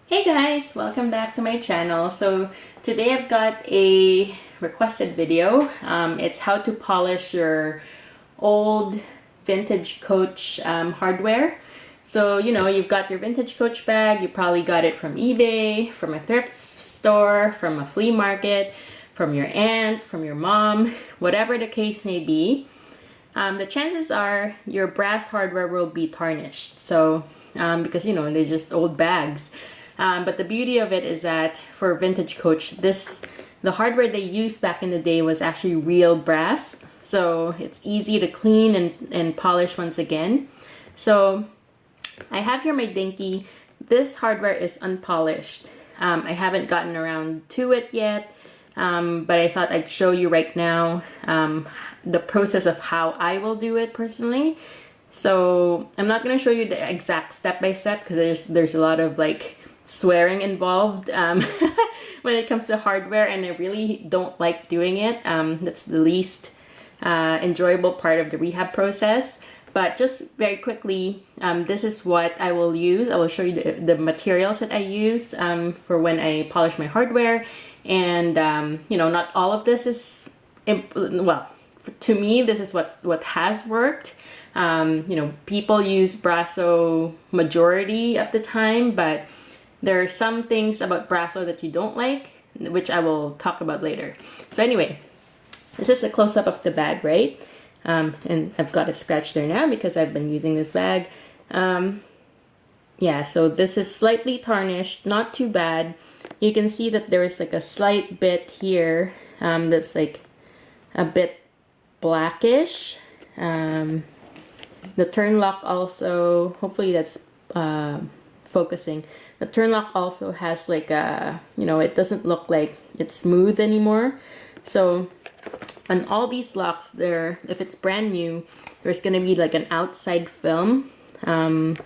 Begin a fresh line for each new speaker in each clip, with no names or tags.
Hey guys, welcome back to my channel. So today I've got a requested video. It's how to polish your old vintage Coach hardware. So you've got your vintage Coach bag. You probably got it from eBay, from a thrift store, from a flea market, from your aunt, from your mom, whatever the case may be. The chances are your brass hardware will be tarnished. So because they're just old bags. But the beauty of it is that for vintage Coach, the hardware they used back in the day was actually real brass. So it's easy to clean and polish once again. So I have here my Dinky. This hardware is unpolished. I haven't gotten around to it yet, but I thought I'd show you right now the process of how I will do it personally. So I'm not going to show you the exact step-by-step because there's a lot of swearing involved when it comes to hardware, and I really don't like doing it. That's the least enjoyable part of the rehab process. But just very quickly, this is what I will use. I will show you the materials that I use for when I polish my hardware. And not all of this is, well, to me, this is what has worked. People use Brasso majority of the time, but there are some things about Brasso that you don't like, which I will talk about later. So anyway, this is a close-up of the bag, right? And I've got a scratch there now because I've been using this bag. Yeah, so this is slightly tarnished, not too bad. You can see that there is a slight bit here that's a bit blackish. The turn lock also, hopefully that's focusing. The turn lock also has it doesn't look like it's smooth anymore. So on all these locks there, if it's brand new, there's going to be an outside film to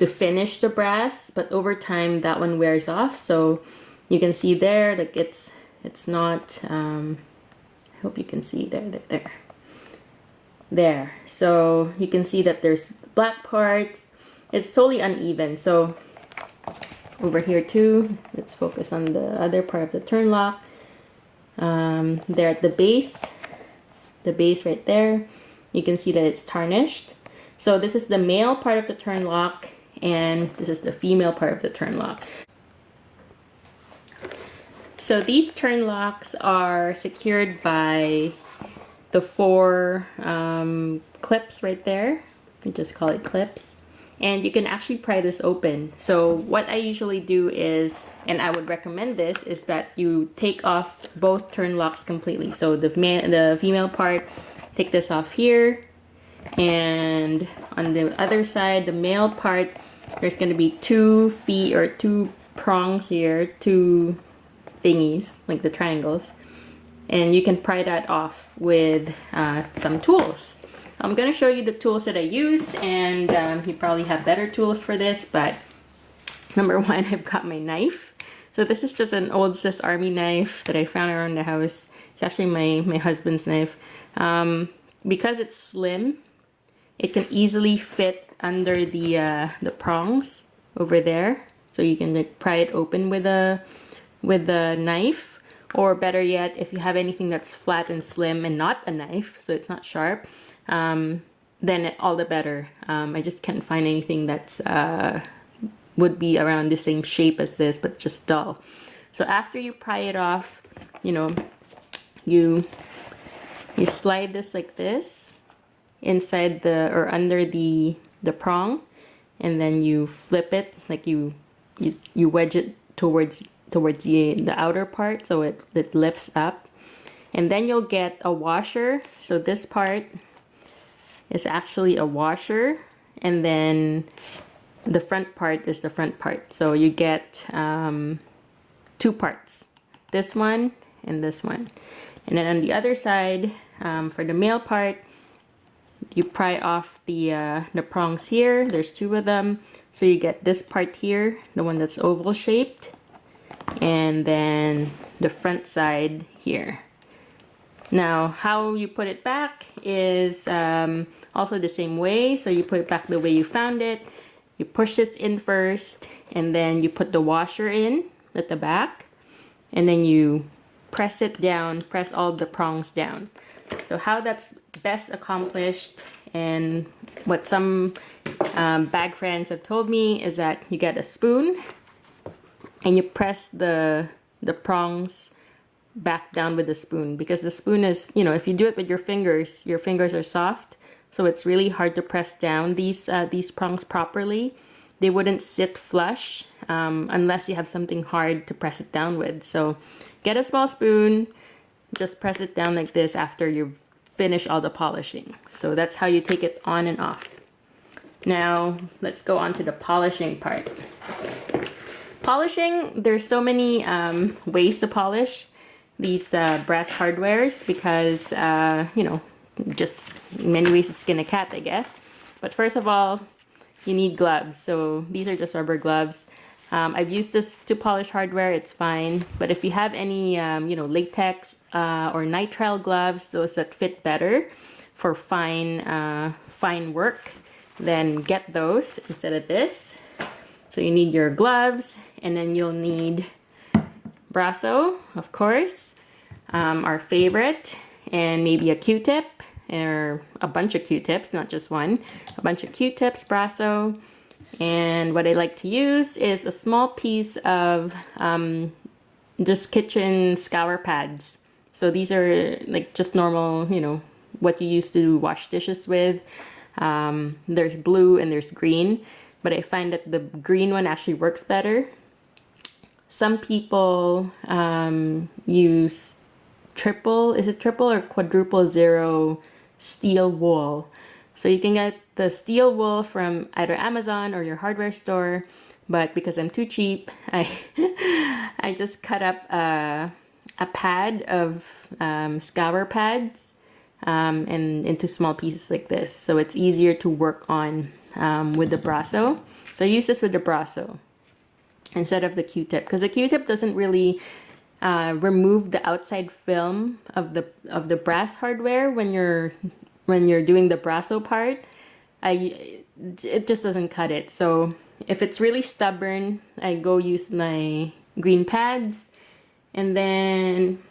finish the brass, but over time that one wears off. So you can see there, it's not, I hope you can see there. So you can see that there's black parts. It's totally uneven. So over here too, let's focus on the other part of the turn lock. There at the base right there, you can see that it's tarnished. So this is the male part of the turn lock, and this is the female part of the turn lock. So these turn locks are secured by the four clips right there. We just call it clips. And you can actually pry this open. So what I usually do is, and I would recommend this, is that you take off both turn locks completely. So the female part, take this off here. And on the other side, the male part, there's going to be two feet or two prongs here, two thingies, like the triangles. And you can pry that off with some tools. I'm going to show you the tools that I use, and you probably have better tools for this, but number one, I've got my knife. So this is just an old Swiss Army knife that I found around the house. It's actually my husband's knife. Because it's slim, it can easily fit under the prongs over there. So you can pry it open with a knife. Or better yet, if you have anything that's flat and slim and not a knife, so it's not sharp, then all the better. I just can't find anything that's would be around the same shape as this, but just dull. So after you pry it off, you slide this like this inside or under the prong, and then you flip it, you wedge it towards the outer part, so it lifts up, and then you'll get a washer. So this part is actually a washer, and then the front part is the front part. So you get two parts, this one and this one. And then on the other side, for the male part, you pry off the prongs here. There's two of them. So you get this part here, the one that's oval shaped, and then the front side here. Now, how you put it back is also the same way. So you put it back the way you found it. You push this in first, and then you put the washer in at the back, and then you press it down, press all the prongs down. So how that's best accomplished, and what some bag friends have told me, is that you get a spoon and you press the prongs back down with the spoon, because the spoon is, you know, if you do it with your fingers are soft, so it's really hard to press down these prongs properly. They wouldn't sit flush unless you have something hard to press it down with. So get a small spoon, just press it down like this after you finish all the polishing. So that's how you take it on and off. Now let's go on to the polishing part. Polishing, there's so many ways to polish these brass hardwares, because you know, just in many ways to skin a cat, I guess. But first of all, you need gloves. So these are just rubber gloves. I've used this to polish hardware, it's fine. But if you have any you know, latex or nitrile gloves, those that fit better for fine work, then get those instead of this. So you need your gloves, and then you'll need Brasso, of course, our favorite, and maybe a Q-tip, or a bunch of Q-tips, not just one. A bunch of Q-tips, Brasso, and what I like to use is a small piece of just kitchen scour pads. So these are like just normal, you know, what you used to wash dishes with. There's blue and there's green, but I find that the green one actually works better. Some people use triple or quadruple zero steel wool. So you can get the steel wool from either Amazon or your hardware store, but because I'm too cheap, I just cut up a pad of scour pads and into small pieces like this, so it's easier to work on with the Brasso. So I use this with the Brasso instead of the Q-tip, because the Q-tip doesn't really remove the outside film of the brass hardware when you're doing the Brasso part. It just doesn't cut it. So if it's really stubborn, I go use my green pads, and then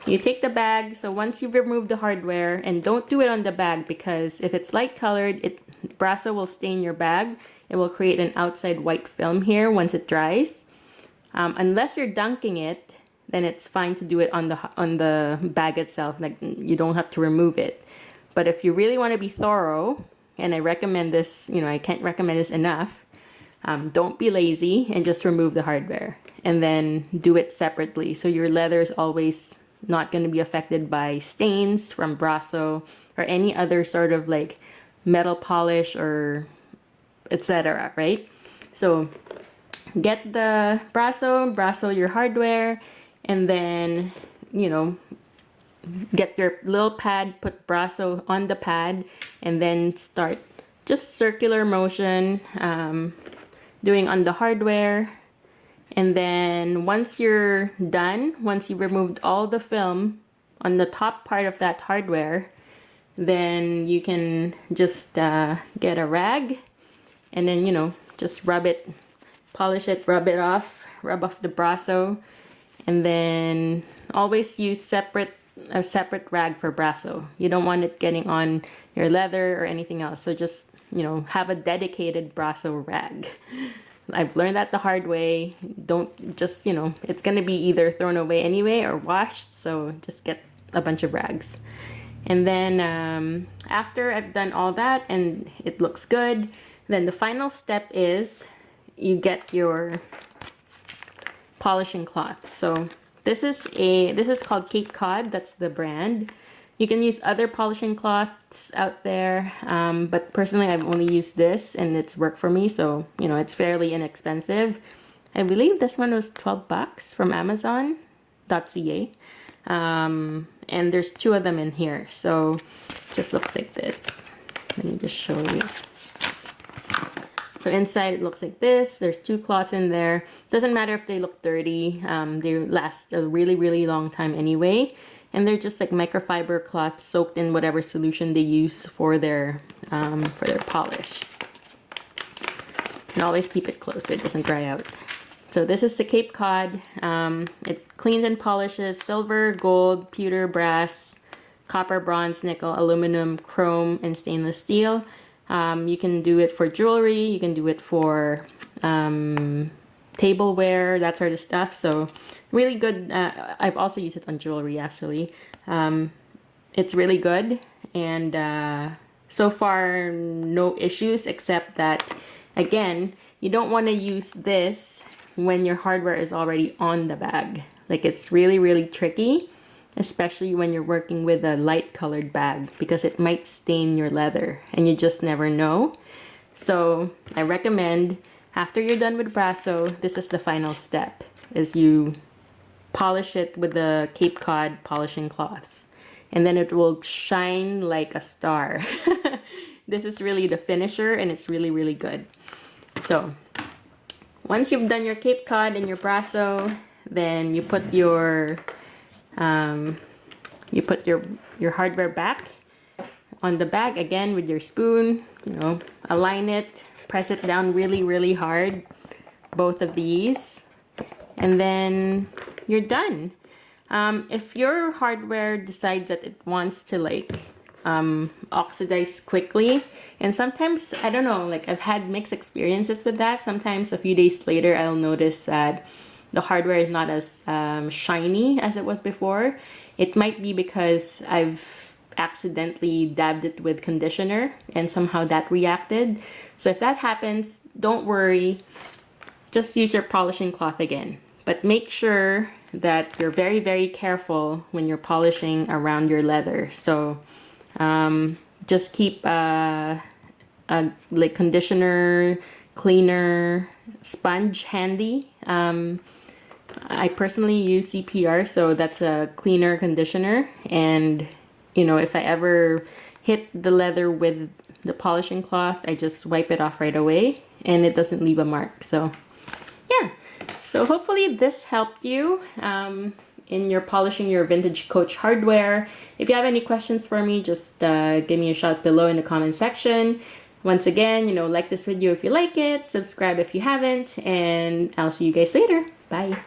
you take the bag. So once you've removed the hardware, and don't do it on the bag, because if it's light colored, Brasso will stain your bag. It will create an outside white film here once it dries. Unless you're dunking it, then it's fine to do it on the bag itself. Like, you don't have to remove it. But if you really want to be thorough, and I recommend this, you know, I can't recommend this enough, don't be lazy and just remove the hardware and then do it separately. So your leather is always not going to be affected by stains from Brasso or any other sort of like metal polish or etc., right? So get the Brasso your hardware, and then, you know, get your little pad, put Brasso on the pad, and then start just circular motion doing on the hardware. And then once you're done, once you've removed all the film on the top part of that hardware, then you can just get a rag, and then, you know, just rub it, polish it, rub off the Brasso, and then always use a separate rag for Brasso. You don't want it getting on your leather or anything else. So just, you know, have a dedicated Brasso rag. I've learned that the hard way. Don't just, you know, it's going to be either thrown away anyway or washed. So just get a bunch of rags. And then after I've done all that and it looks good, then the final step is you get your polishing cloth. So this is called Cape Cod. That's the brand. You can use other polishing cloths out there, but personally I've only used this and it's worked for me. So, you know, it's fairly inexpensive. I believe this one was 12 bucks from Amazon.ca. And there's 2 of them in here. So it just looks like this. Let me just show you. So inside it looks like this. There's 2 cloths in there. Doesn't matter if they look dirty. They last a really, really long time anyway. And they're just like microfiber cloths soaked in whatever solution they use for their polish. And always keep it closed so it doesn't dry out. So this is the Cape Cod. It cleans and polishes silver, gold, pewter, brass, copper, bronze, nickel, aluminum, chrome, and stainless steel. You can do it for jewelry. You can do it for tableware, that sort of stuff. So really good. I've also used it on jewelry, actually. It's really good. And so far, no issues, except that, again, you don't want to use this when your hardware is already on the bag. Like, it's really, really tricky, especially when you're working with a light colored bag, because it might stain your leather and you just never know. So I recommend, after you're done with Brasso, this is the final step, is you polish it with the Cape Cod polishing cloths, and then it will shine like a star. This is really the finisher, and it's really, really good. So once you've done your Cape Cod and your Brasso, then you put your hardware back on the bag again with your spoon. You know, align it, press it down really, really hard, both of these, and then you're done. If your hardware decides that it wants to like oxidize quickly, and sometimes, I don't know, like I've had mixed experiences with that. Sometimes a few days later I'll notice that the hardware is not as shiny as it was before. It might be because I've accidentally dabbed it with conditioner and somehow that reacted. So if that happens, don't worry, just use your polishing cloth again. But make sure that you're very, very careful when you're polishing around your leather. So just keep like conditioner, cleaner, sponge handy. I personally use CPR, so that's a cleaner conditioner. And you know, if I ever hit the leather with the polishing cloth, I just wipe it off right away and it doesn't leave a mark. So yeah, so hopefully this helped you in your polishing your vintage coach hardware. If you have any questions for me, just give me a shout below in the comment section. Once again, you know, like this video if you like it, subscribe if you haven't, and I'll see you guys later. Bye.